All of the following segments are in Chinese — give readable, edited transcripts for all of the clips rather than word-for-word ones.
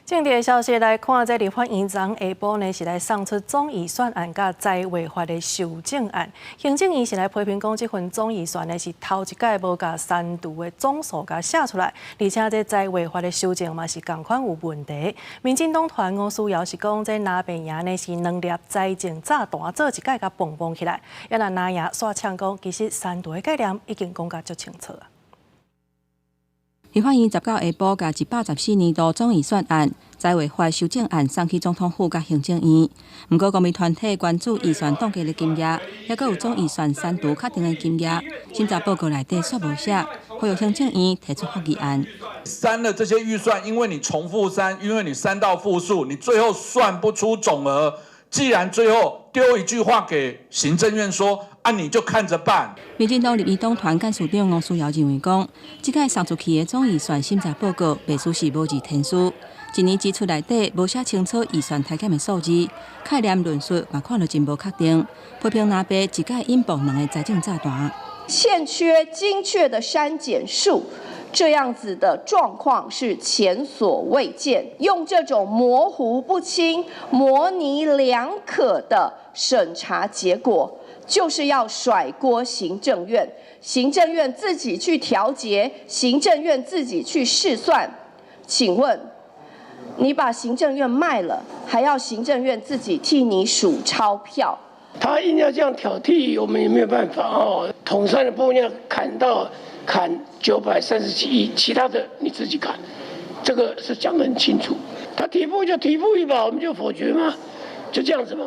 政治的消息来看，这立法院昨下晡呢是来送出总预算案甲财违法的修正案。行政院是来批评讲，这份总预算呢是头一届无甲删除的总数甲写出来，而且这财违法的修正嘛是同款有问题。民进党团吴思瑶是讲，这拿病赢呢是两粒财政炸弹做一届甲蹦蹦起来，也若拿赢煞呛讲，其实删除的概念已经讲甲足清楚啊。 立法院19下晡，甲114年度总预算案、财违法修正案送去总统府甲行政院。不过，公民团体关注预算冻结的金额，也佮有总预算删除确定的金额。审查报告内底煞无写，呼吁行政院提出复议案。删了这些预算，因为你重复删，因为你删到负数，你最后算不出总额。 既然最后丢一句话给行政院说，你就看着办。民进党立院党团干事长吴思瑶认为讲，即届送出去的总预算审查报告，秘书是无字天书，一年支出内底无写清楚预算大减的数字，概念论述嘛看到真无确定，批评拿白一届引爆两个财政炸弹，欠缺精确的删减数。 这样子的状况是前所未见，用这种模糊不清、模棱两可的审查结果，就是要甩锅行政院，行政院自己去调节，行政院自己去试算。请问，你把行政院卖了，还要行政院自己替你数钞票？他硬要这样挑剔，我们也没有办法哦。统算的部分要砍937亿，其他的你自己砍，这个是讲得很清楚。他提复就提复一把，我们就否决吗？就这样子嘛，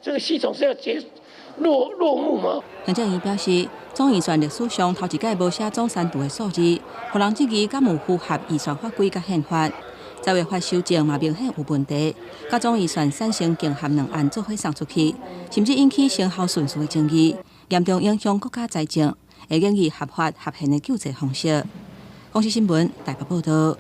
这个系统是要落幕吗？行政院表示，总预算历史上头一届无写总删除的数字，互人质疑敢有符合预算法规甲宪法。财违法修正嘛明显有问题，甲总预算产生竞合两案做伙送出去，甚至引起先后顺序的争议，严重影响国家财政。会建议合法合宪的救济方式。公视新闻台北报道。